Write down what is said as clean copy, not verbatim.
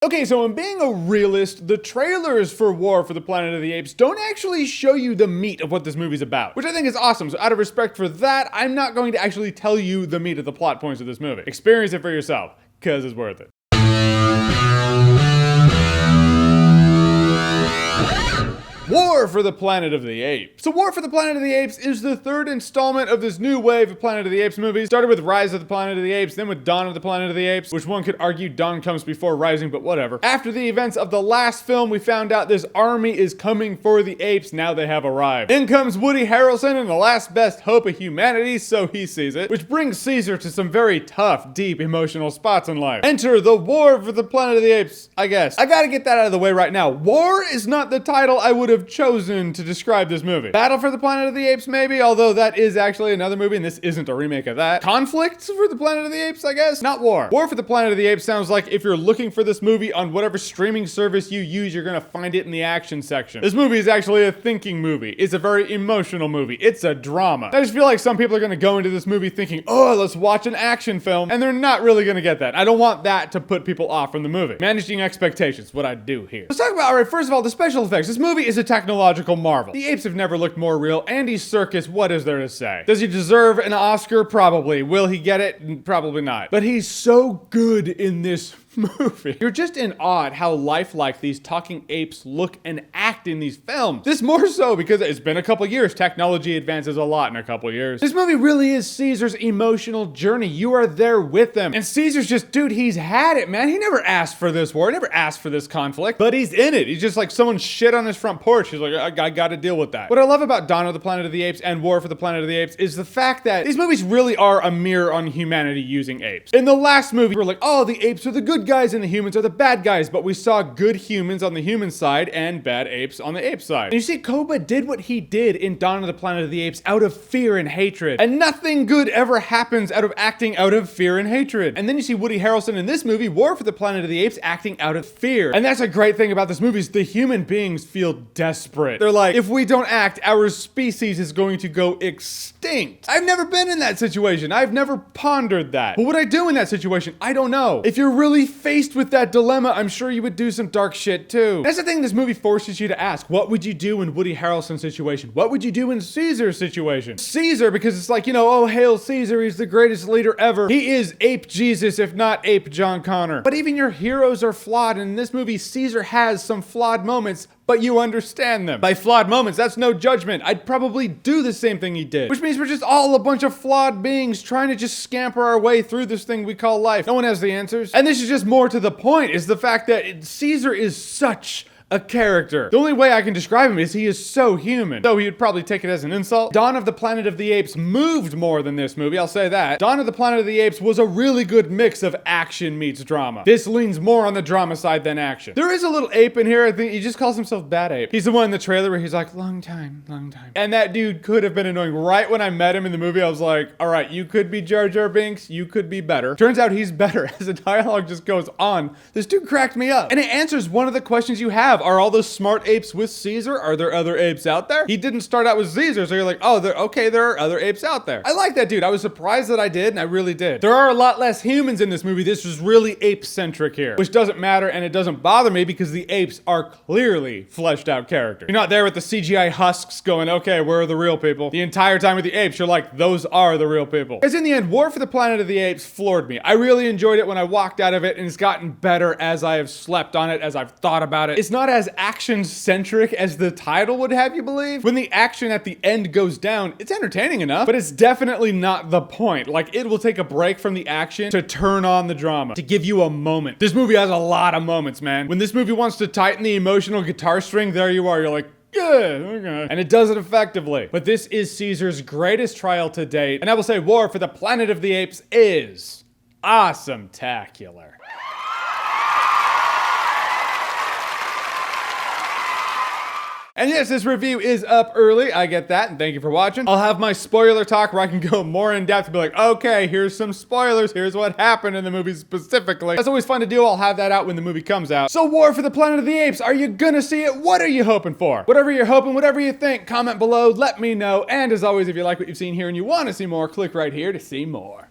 Okay, so in being a realist, the trailers for War for the Planet of the Apes don't actually show you the meat of what this movie's about, which I think is awesome. So out of respect for that, I'm not going to actually tell you the meat of the plot points of this movie. Experience it for yourself, because it's worth it. War for the Planet of the Apes. So War for the Planet of the Apes is the third installment of this new wave of Planet of the Apes movies. Started with Rise of the Planet of the Apes, then with Dawn of the Planet of the Apes, which one could argue Dawn comes before Rising, but whatever. After the events of the last film, we found out this army is coming for the apes. Now they have arrived. In comes Woody Harrelson and the last best hope of humanity, so he sees it, which brings Caesar to some very tough, deep, emotional spots in life. Enter the War for the Planet of the Apes, I guess. I gotta get that out of the way right now. War is not the title I would have chosen to describe this movie. Battle for the Planet of the Apes, maybe, although that is actually another movie and this isn't a remake of that. Conflict for the Planet of the Apes, I guess? Not war. War for the Planet of the Apes sounds like if you're looking for this movie on whatever streaming service you use, you're gonna find it in the action section. This movie is actually a thinking movie. It's a very emotional movie. It's a drama. I just feel like some people are gonna go into this movie thinking, oh, let's watch an action film, and they're not really gonna get that. I don't want that to put people off from the movie. Managing expectations, what I do here. Let's talk about, all right, first of all, the special effects. This movie is a technological marvel. The apes have never looked more real. Andy Serkis, what is there to say? Does he deserve an Oscar? Probably. Will he get it? Probably not. But he's so good in this movie. You're just in awe at how lifelike these talking apes look and act in these films. This more so because it's been a couple years. Technology advances a lot in a couple years. This movie really is Caesar's emotional journey. You are there with him. And Caesar's just, dude, he's had it, man. He never asked for this war. He never asked for this conflict, but he's in it. He's just like someone shit on his front porch. He's like, I gotta deal with that. What I love about Dawn of the Planet of the Apes and War for the Planet of the Apes is the fact that these movies really are a mirror on humanity using apes. In the last movie, we're like, oh, the apes are the good guys and the humans are the bad guys, but we saw good humans on the human side and bad apes on the ape side. And you see, Koba did what he did in Dawn of the Planet of the Apes out of fear and hatred. And nothing good ever happens out of acting out of fear and hatred. And then you see Woody Harrelson in this movie, War for the Planet of the Apes, acting out of fear. And that's a great thing about this movie is the human beings feel desperate. They're like, if we don't act, our species is going to go extinct. I've never been in that situation. I've never pondered that. But what I do in that situation, I don't know. If you're really faced with that dilemma, I'm sure you would do some dark shit too. That's the thing this movie forces you to ask. What would you do in Woody Harrelson's situation? What would you do in Caesar's situation? Caesar, because it's like, you know, oh, hail Caesar, he's the greatest leader ever. He is ape Jesus, if not ape John Connor. But even your heroes are flawed, and in this movie, Caesar has some flawed moments, but you understand them. By flawed moments, that's no judgment. I'd probably do the same thing he did. Which means we're just all a bunch of flawed beings trying to just scamper our way through this thing we call life. No one has the answers. And this is just more to the point, is the fact that Caesar is such a character. The only way I can describe him is he is so human. Though he would probably take it as an insult. Dawn of the Planet of the Apes moved more than this movie, I'll say that. Dawn of the Planet of the Apes was a really good mix of action meets drama. This leans more on the drama side than action. There is a little ape in here, I think he just calls himself Bad Ape. He's the one in the trailer where he's like, long time, long time. And that dude could have been annoying. Right when I met him in the movie, I was like, all right, you could be Jar Jar Binks, you could be better. Turns out he's better as the dialogue just goes on. This dude cracked me up. And it answers one of the questions you have. Are all those smart apes with Caesar? Are there other apes out there? He didn't start out with Caesar, so you're like, oh, there are other apes out there. I like that dude. I was surprised that I did, and I really did. There are a lot less humans in this movie. This was really ape-centric here, which doesn't matter, and it doesn't bother me because the apes are clearly fleshed out characters. You're not there with the CGI husks going, okay, where are the real people? The entire time with the apes, you're like, those are the real people. Because in the end, War for the Planet of the Apes floored me. I really enjoyed it when I walked out of it, and it's gotten better as I have slept on it, as I've thought about it. It's not as action-centric as the title would have you believe. When the action at the end goes down, it's entertaining enough, but it's definitely not the point. Like, it will take a break from the action to turn on the drama, to give you a moment. This movie has a lot of moments, man. When this movie wants to tighten the emotional guitar string, there you are. You're like, good, okay. And it does it effectively. But this is Caesar's greatest trial to date, and I will say War for the Planet of the Apes is awesome-tacular. And yes, this review is up early. I get that, and thank you for watching. I'll have my spoiler talk where I can go more in depth and be like, okay, here's some spoilers. Here's what happened in the movie specifically. That's always fun to do. I'll have that out when the movie comes out. So War for the Planet of the Apes, are you gonna see it? What are you hoping for? Whatever you're hoping, whatever you think, comment below, let me know. And as always, if you like what you've seen here and you want to see more, click right here to see more.